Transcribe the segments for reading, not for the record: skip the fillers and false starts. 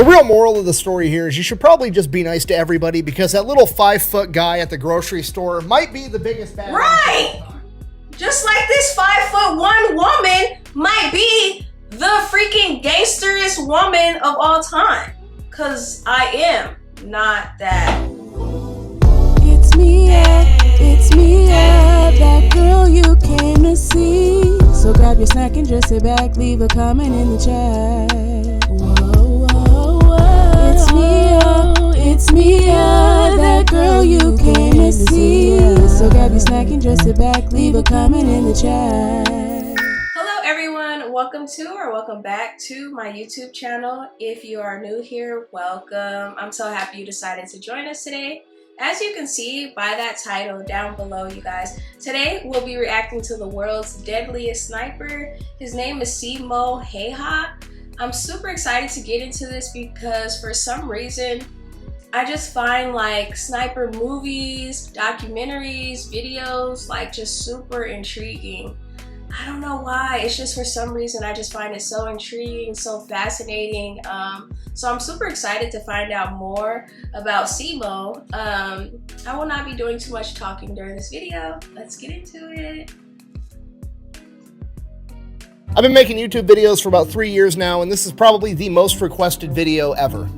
The real moral of the story here is you should probably just be nice to everybody because that little 5-foot guy at the grocery store might be the biggest bad. Right! Just like this 5'1" woman might be the freaking gangsterest woman of all time. Cause I am not that. It's Miaaaa, that girl you came to see. So grab your snack and just sit back, leave a comment in the chat. Whoa, whoa, whoa. It's Miaaaa, that girl you came to see. So grab your snack and just sit back, leave a comment in the chat. Hello everyone, welcome back to my YouTube channel. If you are new here, welcome. I'm so happy you decided to join us today. As you can see by that title down below, you guys, today we'll be reacting to the world's deadliest sniper. His name is Simo. I'm super excited to get into this because for some reason, I just find like sniper movies, documentaries, videos, like just super intriguing. I don't know why, it's just for some reason I just find it so intriguing, so fascinating. So I'm super excited to find out more about Simo. I will not be doing too much talking during this video. Let's get into it. I've been making YouTube videos for about 3 years now, and this is probably the most requested video ever.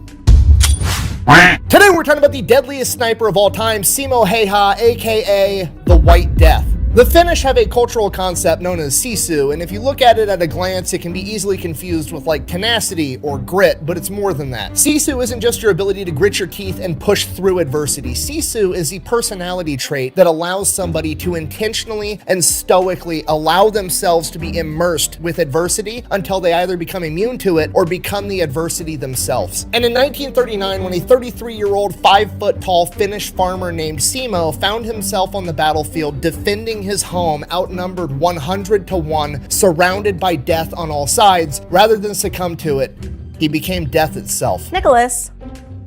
Today we're talking about the deadliest sniper of all time, Simo, aka the White Death. The Finnish have a cultural concept known as Sisu, and if you look at it at a glance, it can be easily confused with like tenacity or grit, but it's more than that. Sisu isn't just your ability to grit your teeth and push through adversity. Sisu is the personality trait that allows somebody to intentionally and stoically allow themselves to be immersed with adversity until they either become immune to it or become the adversity themselves. And in 1939, when a 33-year-old, 5-foot-tall Finnish farmer named Simo found himself on the battlefield defending his home, outnumbered 100 to 1, surrounded by death on all sides, rather than succumb to it, he became death itself. Nicholas,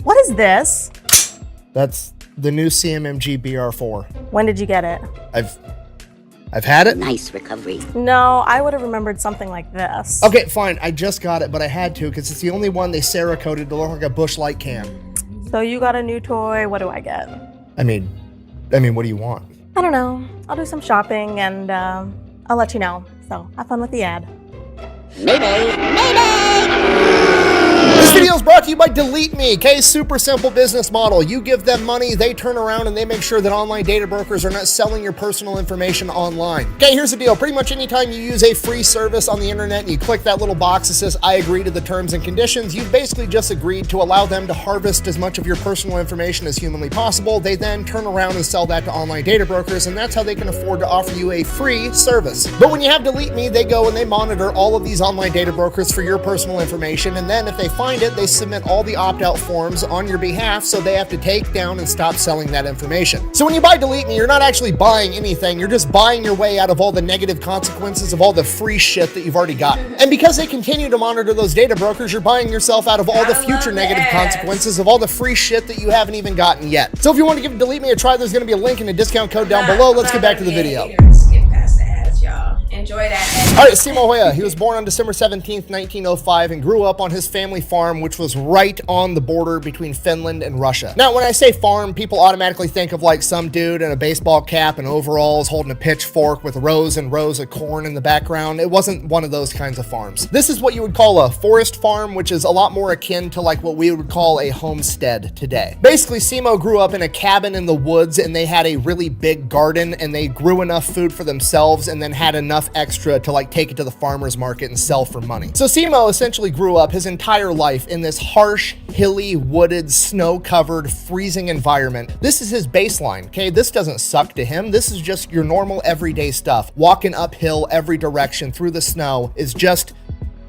what is this? That's the new CMMG BR4. When did you get it? I've had it. Nice recovery. No, I would have remembered something like this. Okay, fine. I just got it, but I had to because it's the only one they Cerakoted to look like a Busch Light can. So you got a new toy. What do I get? I mean, what do you want? I don't know. I'll do some shopping and I'll let you know. So have fun with the ad. Mayday! Mayday! This video is brought to you by DoIttMiaaaa, okay? Super simple business model. You give them money, they turn around and they make sure that online data brokers are not selling your personal information online. Okay, here's the deal. Pretty much anytime you use a free service on the internet and you click that little box that says, I agree to the terms and conditions, you've basically just agreed to allow them to harvest as much of your personal information as humanly possible. They then turn around and sell that to online data brokers, and that's how they can afford to offer you a free service. But when you have DoIttMiaaaa, they go and they monitor all of these online data brokers for your personal information, and then if they find it, they submit all the opt-out forms on your behalf, so they have to take down and stop selling that information. So when you buy DoIttMiaaaa, you're not actually buying anything, you're just buying your way out of all the negative consequences of all the free shit that you've already gotten. And because they continue to monitor those data brokers, you're buying yourself out of all the future negative consequences of all the free shit that you haven't even gotten yet. So if you want to give DoIttMiaaaa a try, there's going to be a link and a discount code down below. Let's get back to the video. Skip past the ads, y'all. Enjoy that. All right, Simo, he was born on December 17th, 1905 and grew up on his family farm, which was right on the border between Finland and Russia. Now, when I say farm, people automatically think of like some dude in a baseball cap and overalls holding a pitchfork with rows and rows of corn in the background. It wasn't one of those kinds of farms. This is what you would call a forest farm, which is a lot more akin to like what we would call a homestead today. Basically, Simo grew up in a cabin in the woods and they had a really big garden and they grew enough food for themselves and then had enough extra to like take it to the farmer's market and sell for money. So Simo essentially grew up his entire life in this harsh, hilly, wooded, snow-covered, freezing environment. This is his baseline, okay? This doesn't suck to him. This is just your normal everyday stuff. Walking uphill every direction through the snow is just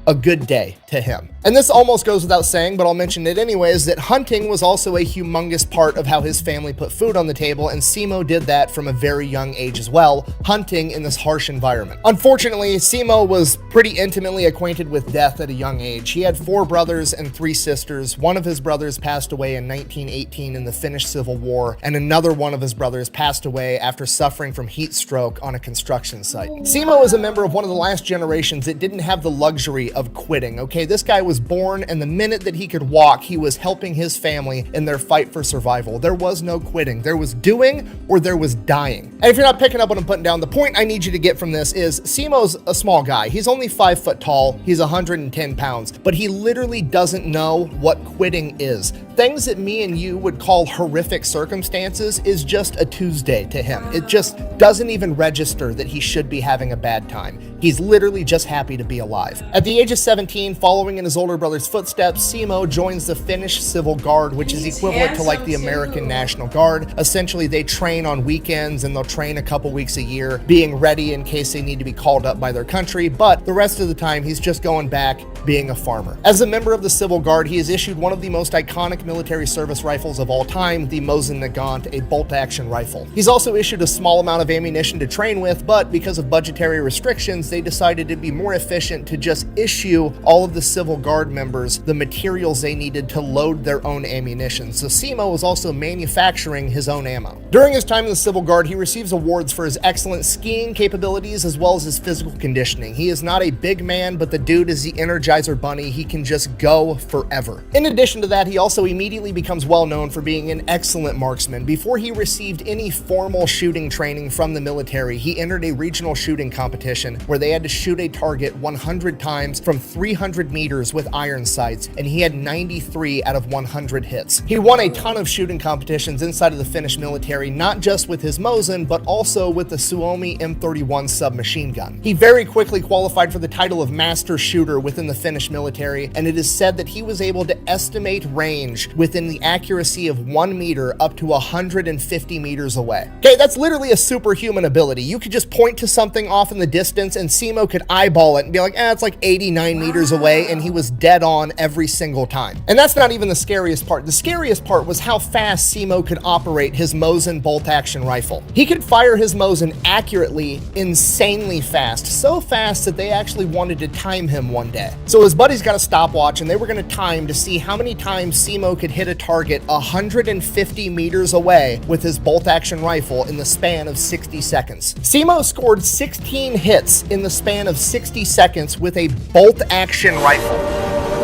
a good day to him. And this almost goes without saying, but I'll mention it anyways, that hunting was also a humongous part of how his family put food on the table, and Simo did that from a very young age as well, hunting in this harsh environment. Unfortunately, Simo was pretty intimately acquainted with death at a young age. He had 4 brothers and 3 sisters. One of his brothers passed away in 1918 in the Finnish Civil War, and another one of his brothers passed away after suffering from heat stroke on a construction site. Simo is a member of one of the last generations that didn't have the luxury of quitting, okay? This guy was was born, and the minute that he could walk, he was helping his family in their fight for survival. There was no quitting. There was doing or there was dying. And if you're not picking up what I'm putting down, the point I need you to get from this is Simo's a small guy. He's only 5 foot tall. He's 110 pounds, but he literally doesn't know what quitting is. Things that me and you would call horrific circumstances is just a Tuesday to him. It just doesn't even register that he should be having a bad time. He's literally just happy to be alive. At the age of 17, following in his older brother's footsteps, Simo joins the Finnish Civil Guard, which is equivalent to like the American National Guard. Essentially, they train on weekends and they'll train a couple weeks a year, being ready in case they need to be called up by their country, but the rest of the time, he's just going back being a farmer. As a member of the Civil Guard, he is issued one of the most iconic military service rifles of all time, the Mosin Nagant, a bolt-action rifle. He's also issued a small amount of ammunition to train with, but because of budgetary restrictions, they decided it'd be more efficient to just issue all of the Civil Guard members the materials they needed to load their own ammunition. So Simo was also manufacturing his own ammo. During his time in the Civil Guard, he receives awards for his excellent skiing capabilities as well as his physical conditioning. He is not a big man, but the dude is the Energizer Bunny. He can just go forever. In addition to that, he also immediately becomes well known for being an excellent marksman. Before he received any formal shooting training from the military, he entered a regional shooting competition where they had to shoot a target 100 times from 300 meters with iron sights, and he had 93 out of 100 hits. He won a ton of shooting competitions inside of the Finnish military, not just with his Mosin, but also with the Suomi M31 submachine gun. He very quickly qualified for the title of master shooter within the Finnish military, and it is said that he was able to estimate range within the accuracy of 1 meter up to 150 meters away. Okay, that's literally a superhuman ability. You could just point to something off in the distance and Simo could eyeball it and be like, it's like 89 meters away, and he was dead on every single time. And that's not even the scariest part. The scariest part was how fast Simo could operate his Mosin bolt-action rifle. He could fire his Mosin accurately, insanely fast, so fast that they actually wanted to time him one day. So his buddies got a stopwatch and they were going to time to see how many times Simo could hit a target 150 meters away with his bolt-action rifle in the span of 60 seconds. Simo scored 16 hits in the span of 60 seconds with a bolt-action rifle.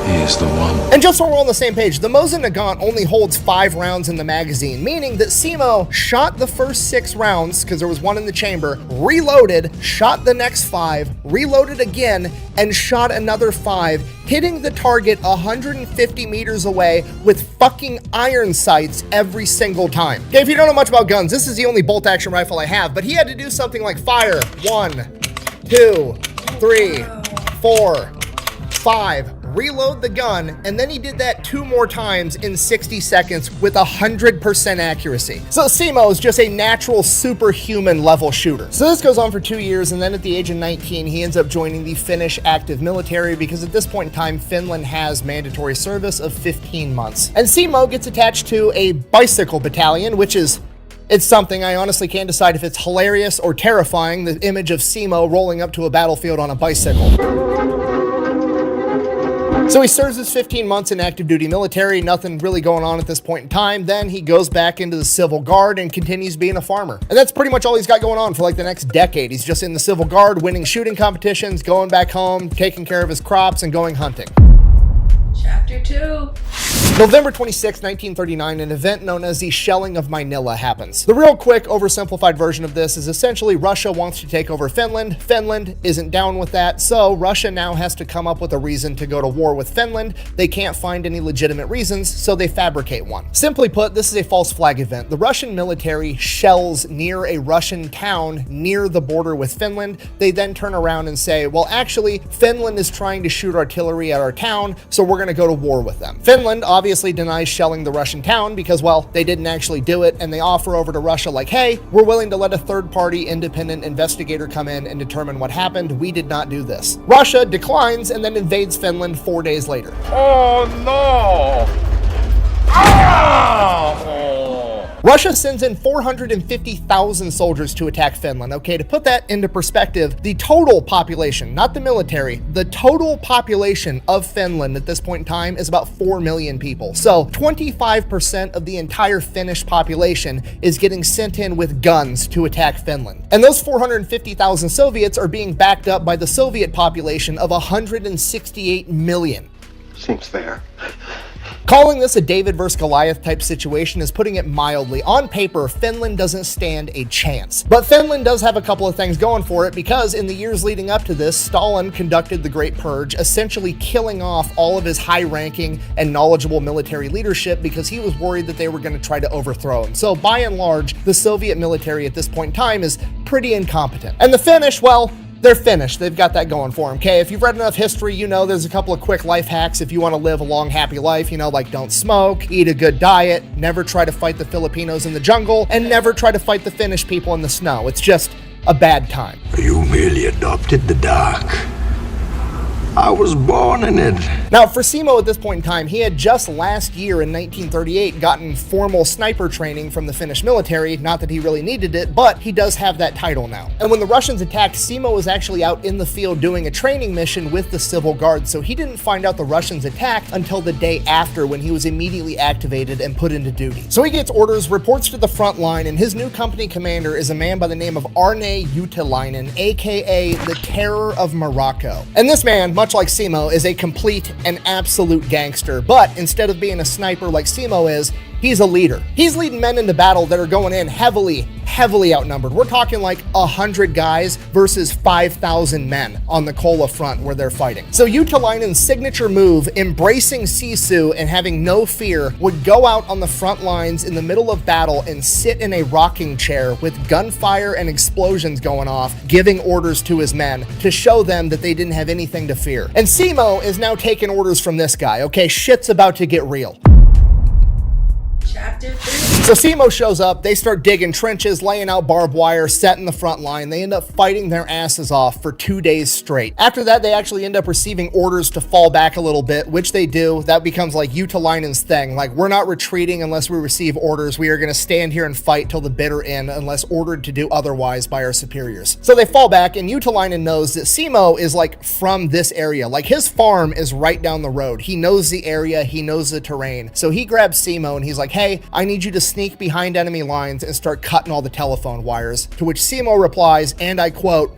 He is the one. And just so we're on the same page, the Mosin Nagant only holds 5 rounds in the magazine, meaning that Simo shot the first 6 rounds, because there was 1 in the chamber, reloaded, shot the next 5, reloaded again, and shot another 5, hitting the target 150 meters away with fucking iron sights every single time. Okay, if you don't know much about guns, this is the only bolt-action rifle I have, but he had to do something like fire 1, 2, 3, 4, 5, reload the gun, and then he did that 2 more times in 60 seconds with 100% accuracy. So Simo is just a natural superhuman level shooter. So this goes on for 2 years, and then at the age of 19, he ends up joining the Finnish active military because at this point in time, Finland has mandatory service of 15 months. And Simo gets attached to a bicycle battalion, which is it's something I honestly can't decide if it's hilarious or terrifying, the image of Simo rolling up to a battlefield on a bicycle. So he serves his 15 months in active duty military, nothing really going on at this point in time. Then he goes back into the Civil Guard and continues being a farmer. And that's pretty much all he's got going on for like the next decade. He's just in the Civil Guard, winning shooting competitions, going back home, taking care of his crops, and going hunting. Chapter 2. November 26, 1939, an event known as the Shelling of Miaaaa happens. The real quick, oversimplified version of this is essentially Russia wants to take over Finland. Finland isn't down with that, so Russia now has to come up with a reason to go to war with Finland. They can't find any legitimate reasons, so they fabricate one. Simply put, this is a false flag event. The Russian military shells near a Russian town near the border with Finland. They then turn around and say, well, actually, Finland is trying to shoot artillery at our town, so we're going to go to war with them. Finland obviously denies shelling the Russian town because, well, they didn't actually do it, and they offer over to Russia like, hey, we're willing to let a third-party independent investigator come in and determine what happened. We did not do this. Russia declines and then invades Finland 4 days later. Oh no! Ah! Russia sends in 450,000 soldiers to attack Finland. Okay, to put that into perspective, the total population, not the military, the total population of Finland at this point in time is about 4 million people. So 25% of the entire Finnish population is getting sent in with guns to attack Finland. And those 450,000 Soviets are being backed up by the Soviet population of 168 million. Seems fair. Calling this a David versus Goliath type situation is putting it mildly. On paper, Finland doesn't stand a chance. But Finland does have a couple of things going for it, because in the years leading up to this, Stalin conducted the Great Purge, essentially killing off all of his high-ranking and knowledgeable military leadership because he was worried that they were going to try to overthrow him. So by and large, the Soviet military at this point in time is pretty incompetent. And the Finnish, well, they're Finnish. They've got that going for them, okay? If you've read enough history, you know there's a couple of quick life hacks if you want to live a long, happy life, you know, like don't smoke, eat a good diet, never try to fight the Filipinos in the jungle, and never try to fight the Finnish people in the snow. It's just a bad time. You merely adopted the dark. I was born in it. Now, for Simo at this point in time, he had just last year in 1938 gotten formal sniper training from the Finnish military. Not that he really needed it, but he does have that title now. And when the Russians attacked, Simo was actually out in the field doing a training mission with the civil guard, so he didn't find out the Russians attacked until the day after, when he was immediately activated and put into duty. So he gets orders, reports to the front line, and his new company commander is a man by the name of Arne Juutilainen, aka the Terror of Morocco. And this man, much like Simo, is a complete and absolute gangster, but instead of being a sniper like Simo is, he's a leader. He's leading men into battle that are going in heavily outnumbered. We're talking like 100 guys versus 5,000 men on the Kola front where they're fighting. So Juutilainen's signature move, embracing Sisu and having no fear, would go out on the front lines in the middle of battle and sit in a rocking chair with gunfire and explosions going off, giving orders to his men to show them that they didn't have anything to fear. And Simo is now taking orders from this guy. Okay, shit's about to get real. Chapter 3. So Simo shows up, they start digging trenches, laying out barbed wire, setting the front line. They end up fighting their asses off for 2 days straight. After that, they actually end up receiving orders to fall back a little bit, which they do. That becomes like Juutilainen's thing. Like, we're not retreating unless we receive orders. We are going to stand here and fight till the bitter end unless ordered to do otherwise by our superiors. So they fall back, and Juutilainen knows that Simo is like from this area. Like, his farm is right down the road. He knows the area, he knows the terrain. So he grabs Simo and he's like, hey, I need you to sneak behind enemy lines and start cutting all the telephone wires. To which Simo replies, and I quote,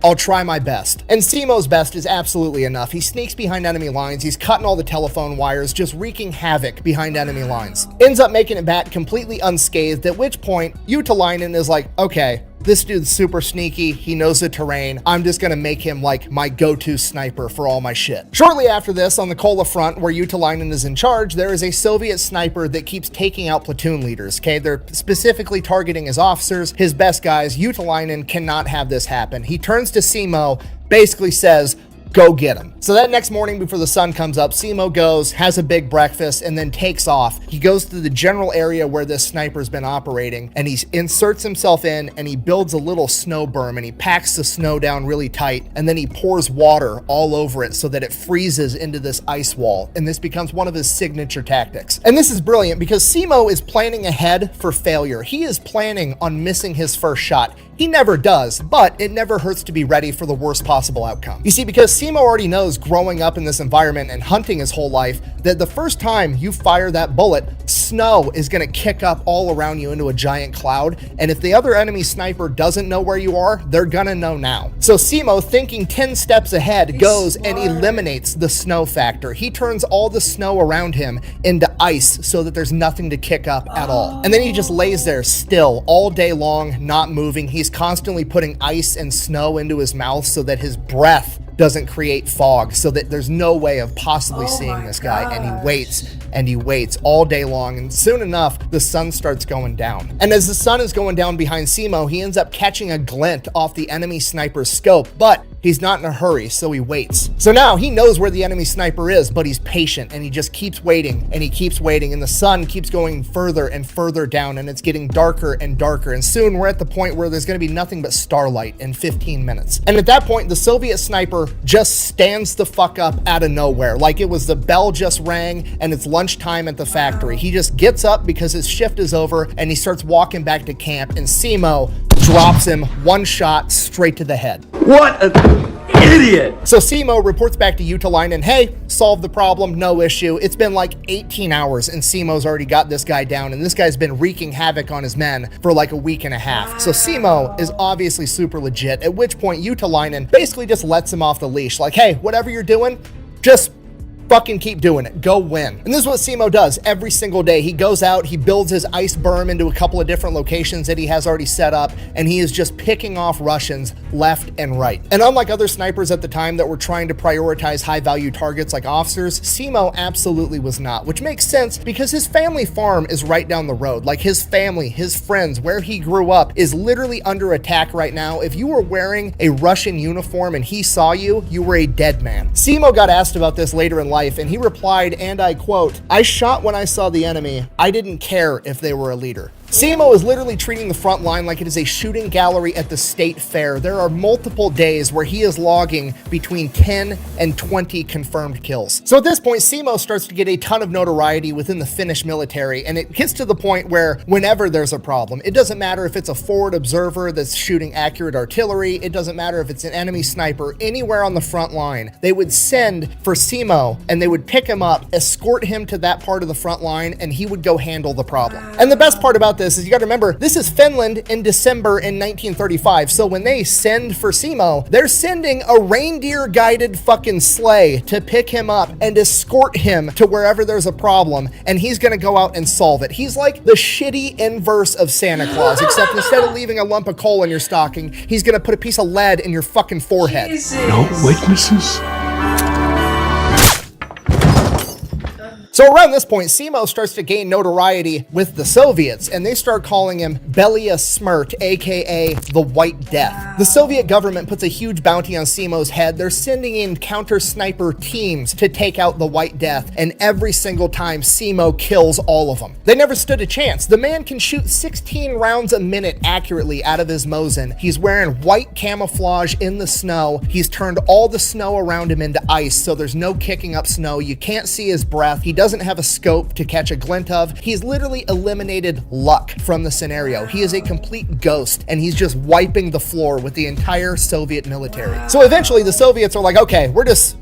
I'll try my best. And Simo's best is absolutely enough. He sneaks behind enemy lines, he's cutting all the telephone wires, just wreaking havoc behind enemy lines. Ends up making it back completely unscathed, at which point Juutilainen is like, okay, this dude's super sneaky, he knows the terrain, I'm just gonna make him like my go-to sniper for all my shit. Shortly after this, on the Kola front, where Juutilainen is in charge, there is a Soviet sniper that keeps taking out platoon leaders, okay? They're specifically targeting his officers, his best guys. Juutilainen cannot have this happen. He turns to Simo, basically says, go get him. So that next morning before the sun comes up, Simo goes, has a big breakfast, and then takes off. He goes to the general area where this sniper's been operating, and he inserts himself in, and he builds a little snow berm, and he packs the snow down really tight, and then he pours water all over it so that it freezes into this ice wall, and this becomes one of his signature tactics. And this is brilliant because Simo is planning ahead for failure. He is planning on missing his first shot. He never does, but it never hurts to be ready for the worst possible outcome. You see, because Simo already knows growing up in this environment and hunting his whole life that the first time you fire that bullet, snow is going to kick up all around you into a giant cloud. And if the other enemy sniper doesn't know where you are, they're going to know now. So Simo, thinking 10 steps ahead, goes and eliminates the snow factor. He turns all the snow around him into ice so that there's nothing to kick up at all. And then he just lays there still all day long, not moving. He's constantly putting ice and snow into his mouth so that his breath doesn't create fog, so that there's no way of possibly seeing this guy. And he waits all day long, and soon enough the sun starts going down. And as the sun is going down behind Simo, he ends up catching a glint off the enemy sniper's scope, but he's not in a hurry, so he waits. So now he knows where the enemy sniper is, but he's patient, and he just keeps waiting, and he keeps waiting, and the sun keeps going further and further down, and it's getting darker and darker, and soon we're at the point where there's going to be nothing but starlight in 15 minutes. And at that point, the Soviet sniper just stands the fuck up out of nowhere, like it was the bell just rang and it's lunchtime at the factory. He just gets up because his shift is over, and he starts walking back to camp, and Simo drops him one shot straight to the head. What an idiot! So Simo reports back to Juutilainen, hey, solved the problem, no issue. It's been like 18 hours and Simo's already got this guy down, and this guy's been wreaking havoc on his men for like a week and a half. So Simo is obviously super legit, at which point Juutilainen basically just lets him off the leash. Like, hey, whatever you're doing, just fucking keep doing it. Go win. And this is what Simo does every single day. He goes out, he builds his ice berm into a couple of different locations that he has already set up, and he is just picking off Russians left and right. And unlike other snipers at the time that were trying to prioritize high-value targets like officers, Simo absolutely was not, which makes sense because his family farm is right down the road. Like, his family, his friends, where he grew up is literally under attack right now. If you were wearing a Russian uniform and he saw you, you were a dead man. Simo got asked about this later in life, and he replied, and I quote, "I shot when I saw the enemy. I didn't care if they were a leader." Simo is literally treating the front line like it is a shooting gallery at the state fair. There are multiple days where he is logging between 10 and 20 confirmed kills. So at this point, Simo starts to get a ton of notoriety within the Finnish military, and it gets to the point where whenever there's a problem, it doesn't matter if it's a forward observer that's shooting accurate artillery, it doesn't matter if it's an enemy sniper, anywhere on the front line, they would send for Simo and they would pick him up, escort him to that part of the front line, and he would go handle the problem. And the best part about this is you got to remember, this is Finland in December in 1935. So when they send for Simo, they're sending a reindeer guided fucking sleigh to pick him up and escort him to wherever there's a problem. And he's going to go out and solve it. He's like the shitty inverse of Santa Claus, except instead of leaving a lump of coal in your stocking, he's going to put a piece of lead in your fucking forehead. Jesus. No witnesses? So around this point, Simo starts to gain notoriety with the Soviets, and they start calling him Belia Smrt, aka the White Death. The Soviet government puts a huge bounty on Simo's head. They're sending in counter-sniper teams to take out the White Death, and every single time Simo kills all of them. They never stood a chance. The man can shoot 16 rounds a minute accurately out of his Mosin. He's wearing white camouflage in the snow. He's turned all the snow around him into ice, so there's no kicking up snow. You can't see his breath. He doesn't have a scope to catch a glint of. He's literally eliminated luck from the scenario. He is a complete ghost, and he's just wiping the floor with the entire Soviet military. So eventually the Soviets are like, okay, we're just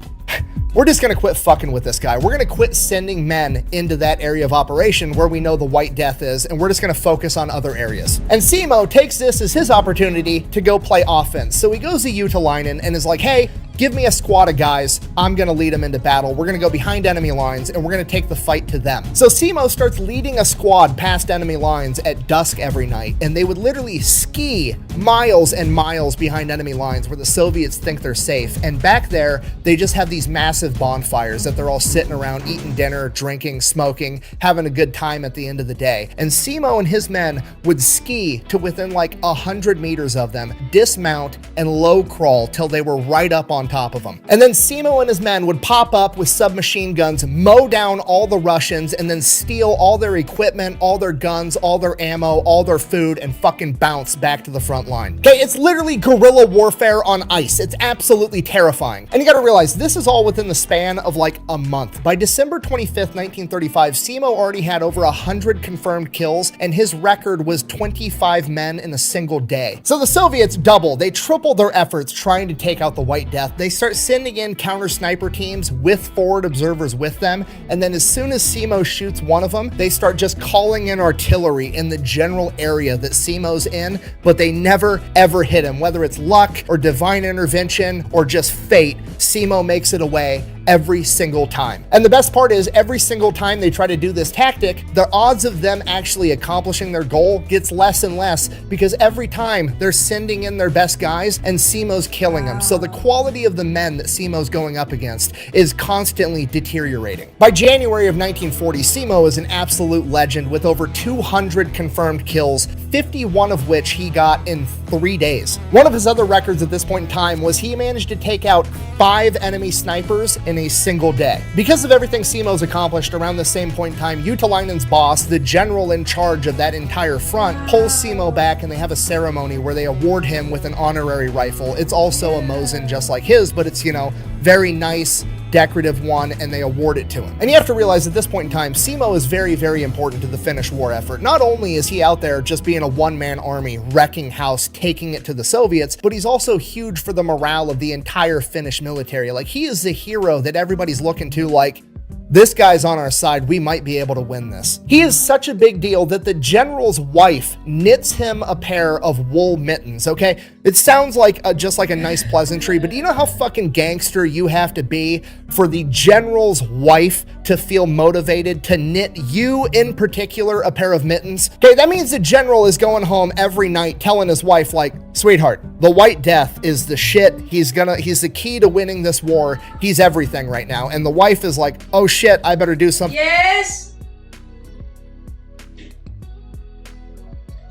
gonna quit fucking with this guy. We're gonna quit sending men into that area of operation where we know the White Death is, and we're just gonna focus on other areas. And Simo takes this as his opportunity to go play offense. So he goes to Utalainen and is like, hey, give me a squad of guys. I'm gonna lead them into battle. We're gonna go behind enemy lines and we're gonna take the fight to them. So Simo starts leading a squad past enemy lines at dusk every night, and they would literally ski miles and miles behind enemy lines where the Soviets think they're safe. And back there, they just have these massive bonfires that they're all sitting around eating dinner, drinking, smoking, having a good time at the end of the day. And Simo and his men would ski to within like 100 meters of them, dismount, and low crawl till they were right up on top of them. And then Simo and his men would pop up with submachine guns, mow down all the Russians, and then steal all their equipment, all their guns, all their ammo, all their food, and fucking bounce back to the front line. Okay, it's literally guerrilla warfare on ice. It's absolutely terrifying. And you gotta realize, this is all within the span of like a month. By December 25th, 1935, Simo already had over 100 confirmed kills, and his record was 25 men in a single day. So the Soviets double, they triple their efforts trying to take out the White Death. They start sending in counter sniper teams with forward observers with them, and then as soon as Simo shoots one of them, they start just calling in artillery in the general area that Simo's in, but they never ever hit him. Whether it's luck or divine intervention or just fate, Simo makes it away every single time. And the best part is, every single time they try to do this tactic, the odds of them actually accomplishing their goal gets less and less, because every time they're sending in their best guys and Simo's killing them. So the quality of the men that Simo's going up against is constantly deteriorating. By January of 1940, Simo is an absolute legend with over 200 confirmed kills, 51 of which he got in 3 days. One of his other records at this point in time was he managed to take out 5 enemy snipers in a single day. Because of everything Simo's accomplished, around the same point in time, Utalainen's boss, the general in charge of that entire front, pulls Simo back, and they have a ceremony where they award him with an honorary rifle. It's also a Mosin just like his, but it's, you know, very nice, decorative one, and they award it to him. And you have to realize at this point in time, Simo is very, very important to the Finnish war effort. Not only is he out there just being a one-man army, wrecking house, taking it to the Soviets, but he's also huge for the morale of the entire Finnish military. Like, he is the hero that everybody's looking to, like, this guy's on our side. We might be able to win this. He is such a big deal that the general's wife knits him a pair of wool mittens, okay? It sounds like just like a nice pleasantry, but do you know how fucking gangster you have to be for the general's wife to feel motivated to knit you in particular a pair of mittens? Okay, that means the general is going home every night telling his wife, like, sweetheart, the White Death is the shit. He's the key to winning this war. He's everything right now. And the wife is like, oh shit, I better do something. Yes.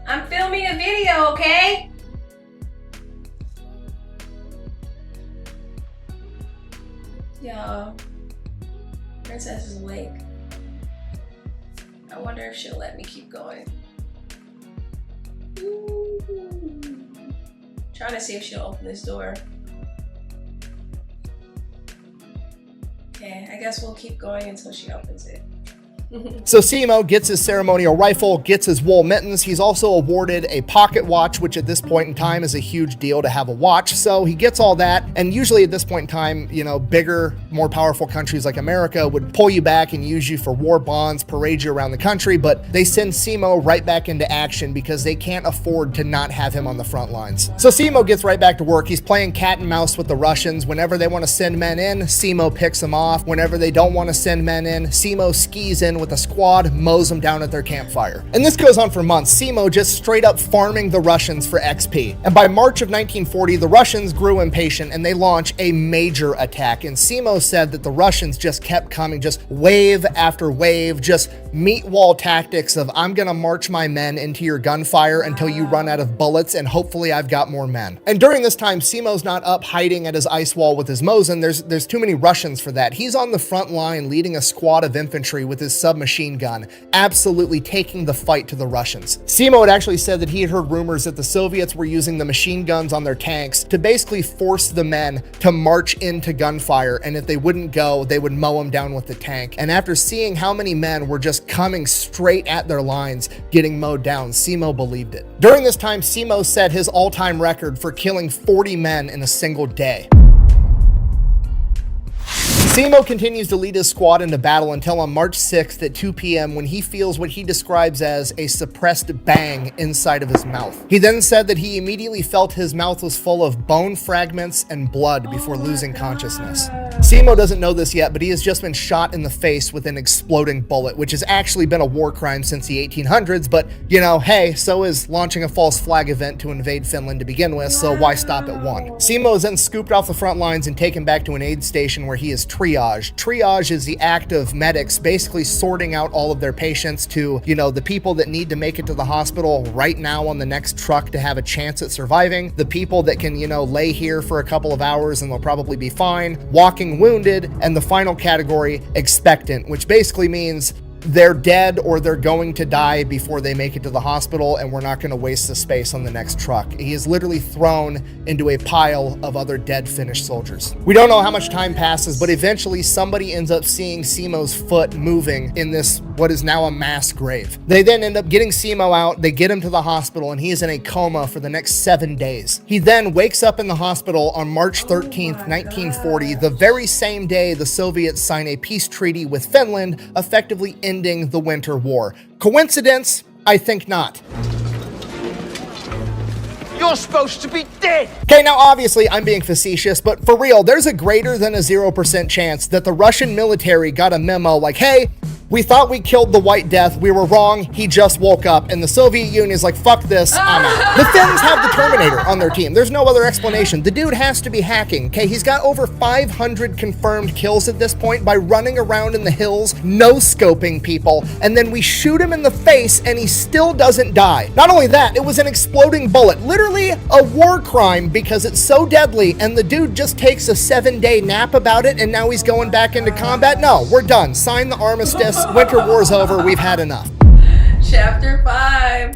I'm filming a video, okay? Yo, Princess is awake. I wonder if she'll let me keep going. Ooh. Trying to see if she'll open this door. Okay, I guess we'll keep going until she opens it. So Simo gets his ceremonial rifle, gets his wool mittens. He's also awarded a pocket watch, which at this point in time is a huge deal to have a watch. So he gets all that. And usually at this point in time, you know, bigger, more powerful countries like America would pull you back and use you for war bonds, parade you around the country. But they send Simo right back into action because they can't afford to not have him on the front lines. So Simo gets right back to work. He's playing cat and mouse with the Russians. Whenever they want to send men in, Simo picks them off. Whenever they don't want to send men in, Simo skis in with a squad, mows them down at their campfire. And this goes on for months. Simo just straight up farming the Russians for XP. And by March of 1940, the Russians grew impatient and they launch a major attack. And Simo said that the Russians just kept coming, just wave after wave, just meat wall tactics of, I'm gonna march my men into your gunfire until you run out of bullets and hopefully I've got more men. And during this time, Simo's not up hiding at his ice wall with his Mosin. There's too many Russians for that. He's on the front line leading a squad of infantry with his submachine gun, absolutely taking the fight to the Russians. Simo had actually said that he had heard rumors that the Soviets were using the machine guns on their tanks to basically force the men to march into gunfire, and if they wouldn't go, they would mow them down with the tank. And after seeing how many men were just coming straight at their lines, getting mowed down, Simo believed it. During this time, Simo set his all-time record for killing 40 men in a single day. Simo continues to lead his squad into battle until on March 6th at 2 p.m. when he feels what he describes as a suppressed bang inside of his mouth. He then said that he immediately felt his mouth was full of bone fragments and blood before losing consciousness. Simo doesn't know this yet, but he has just been shot in the face with an exploding bullet, which has actually been a war crime since the 1800s, but you know, hey, so is launching a false flag event to invade Finland to begin with, so why stop at one? Simo is then scooped off the front lines and taken back to an aid station where he is triaged. Triage is the act of medics basically sorting out all of their patients to, you know, the people that need to make it to the hospital right now on the next truck to have a chance at surviving, the people that can, you know, lay here for a couple of hours and they'll probably be fine, walking wounded, and the final category, expectant, which basically means they're dead or they're going to die before they make it to the hospital, and we're not going to waste the space on the next truck. He is literally thrown into a pile of other dead Finnish soldiers. We don't know how much time passes, but eventually somebody ends up seeing Simo's foot moving in this, what is now a mass grave. They then end up getting Simo out, they get him to the hospital, and he is in a coma for the next 7 days. He then wakes up in the hospital on March 13th, 1940, the very same day the Soviets sign a peace treaty with Finland, effectively ending the Winter War. Coincidence? I think not. You're supposed to be dead! Okay, now obviously I'm being facetious, but for real, there's a greater than a 0% chance that the Russian military got a memo like, hey, we thought we killed the White Death, we were wrong, he just woke up, and the Soviet Union is like, fuck this, I'm out. The Finns have the Terminator on their team. There's no other explanation. The dude has to be hacking, okay? He's got over 500 confirmed kills at this point by running around in the hills, no-scoping people, and then we shoot him in the face and he still doesn't die. Not only that, it was an exploding bullet, literally a war crime because it's so deadly, and the dude just takes a 7-day nap about it and now he's going back into combat? No, we're done. Sign the armistice. Winter War's over. We've had enough. Chapter 5.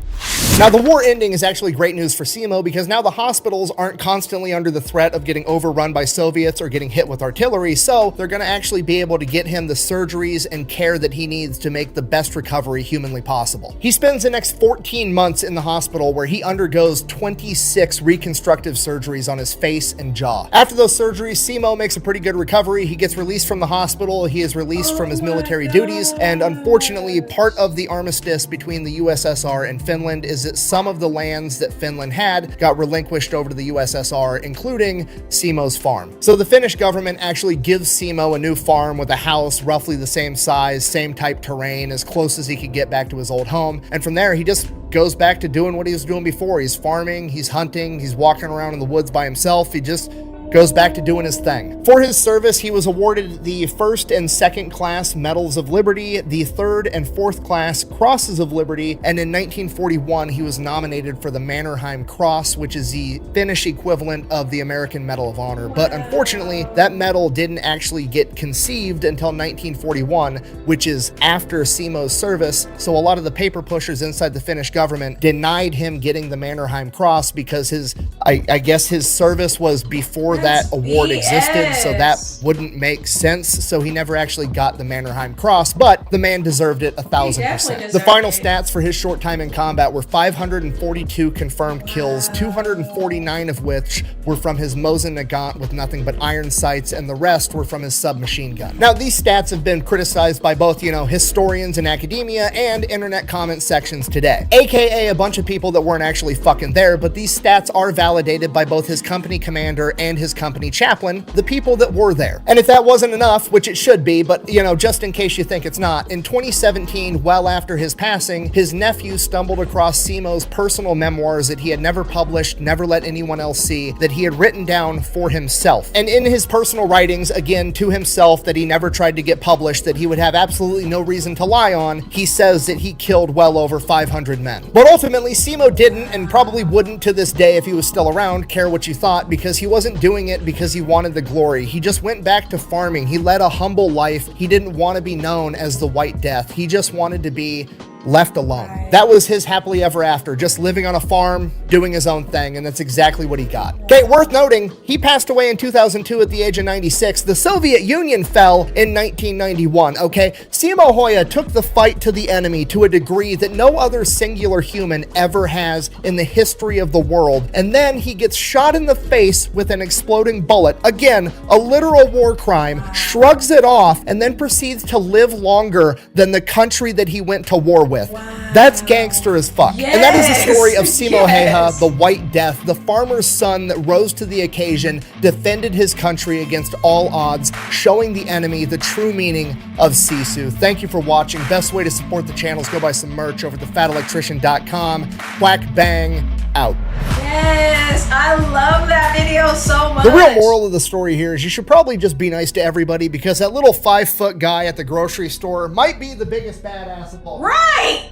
Now, the war ending is actually great news for Simo because now the hospitals aren't constantly under the threat of getting overrun by Soviets or getting hit with artillery, so they're going to actually be able to get him the surgeries and care that he needs to make the best recovery humanly possible. He spends the next 14 months in the hospital where he undergoes 26 reconstructive surgeries on his face and jaw. After those surgeries, Simo makes a pretty good recovery. He gets released from the hospital, he is released from his military duties, and unfortunately, part of the armistice between the USSR and Finland is that some of the lands that Finland had got relinquished over to the USSR, including Simo's farm. So the Finnish government actually gives Simo a new farm with a house roughly the same size, same type terrain, as close as he could get back to his old home. And from there, he just goes back to doing what he was doing before. He's farming, he's hunting, he's walking around in the woods by himself. He just goes back to doing his thing. For his service, he was awarded the 1st and 2nd class Medals of Liberty, the 3rd and 4th class Crosses of Liberty, and in 1941, he was nominated for the Mannerheim Cross, which is the Finnish equivalent of the American Medal of Honor. But unfortunately, that medal didn't actually get conceived until 1941, which is after Simo's service, so a lot of the paper pushers inside the Finnish government denied him getting the Mannerheim Cross because his, I guess his service was before that award existed, so that wouldn't make sense. So he never actually got the Mannerheim Cross, but the man deserved it 1,000%. The final stats for his short time in combat were 542 confirmed kills, 249 of which were from his Mosin Nagant with nothing but iron sights, and the rest were from his submachine gun. Now, these stats have been criticized by both, historians in academia and internet comment sections today, aka a bunch of people that weren't actually fucking there, but these stats are validated by both his company commander and his company chaplain, the people that were there. And if that wasn't enough, which it should be, but just in case you think it's not, in 2017, well after his passing, his nephew stumbled across Simo's personal memoirs that he had never published, never let anyone else see, that he had written down for himself. And in his personal writings, again, to himself, that he never tried to get published, that he would have absolutely no reason to lie on, he says that he killed well over 500 men. But ultimately, Simo didn't, and probably wouldn't to this day if he was still around, care what you thought, because he wasn't doing it because he wanted the glory. He just went back to farming. He led a humble life. He didn't want to be known as the White Death. He just wanted to be left alone. That was his happily ever after, just living on a farm, doing his own thing, and that's exactly what he got. Okay, worth noting, he passed away in 2002 at the age of 96. The Soviet Union fell in 1991, okay? Simo Hoya took the fight to the enemy to a degree that no other singular human ever has in the history of the world, and then he gets shot in the face with an exploding bullet. Again, a literal war crime, shrugs it off, and then proceeds to live longer than the country that he went to war with. That's gangster as fuck. Yes. And that is the story of Simo Hoya, the White Death, the farmer's son that rose to the occasion, defended his country against all odds, showing the enemy the true meaning of Sisu. Thank you for watching. Best way to support the channel is go buy some merch over at thefatelectrician.com. Whack bang out. Yes, I love that video so much. The real moral of the story here is you should probably just be nice to everybody, because that little 5-foot guy at the grocery store might be the biggest badass of all. Right!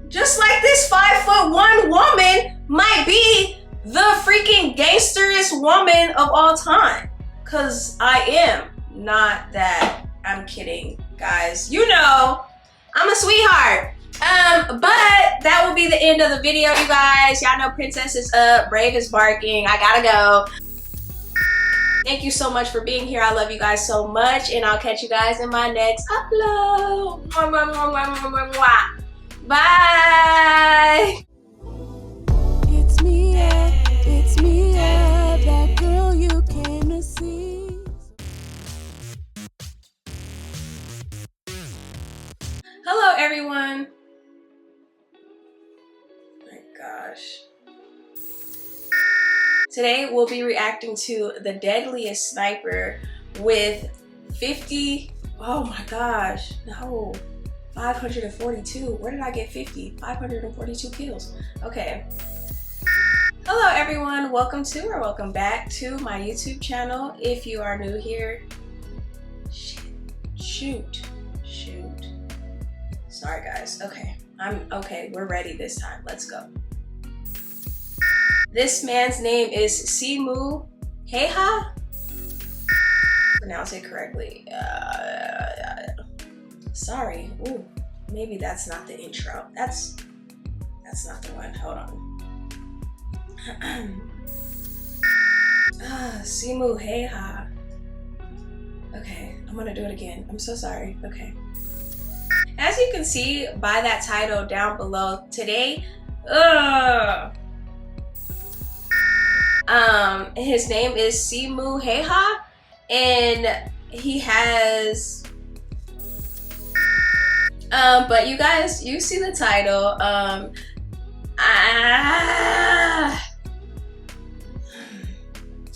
Just like this 5'1" woman might be the freaking gangsterest woman of all time. Cause I am not that. I'm kidding, guys. I'm a sweetheart. But that will be the end of the video, you guys. Y'all know Princess is up, Brave is barking. I gotta go. Thank you so much for being here. I love you guys so much, and I'll catch you guys in my next upload. Mwah, mwah, mwah, mwah, mwah, mwah. Bye. It's Miaaaa, that girl you came to see. Hello, everyone. My gosh. Today we'll be reacting to the Deadliest sniper with 50. Oh my gosh, no. 542. Where did I get 50? 542 kills. Okay. Hello everyone, welcome to or welcome back to my YouTube channel. If you are new here, shoot. Sorry guys, okay. Okay, we're ready this time, let's go. This man's name is Simo Hoya. Pronounce it correctly. Sorry. Ooh, maybe that's not the intro. That's That's not the one. Hold on. Simu Heiha. Okay, I'm gonna do it again. I'm so sorry. Okay. As you can see by that title down below, today, his name is Simu Heiha, and he has, but you guys, you see the title,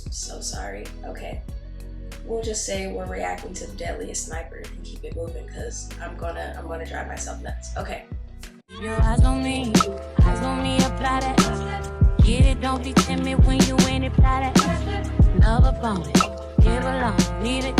so sorry. Okay, we'll just say we're reacting to the Deadliest sniper and keep it moving, because I'm gonna drive myself nuts. Okay. Your eyes on me, apply that. Get it, don't be timid when you in it, apply that. Love upon it, give along, need it.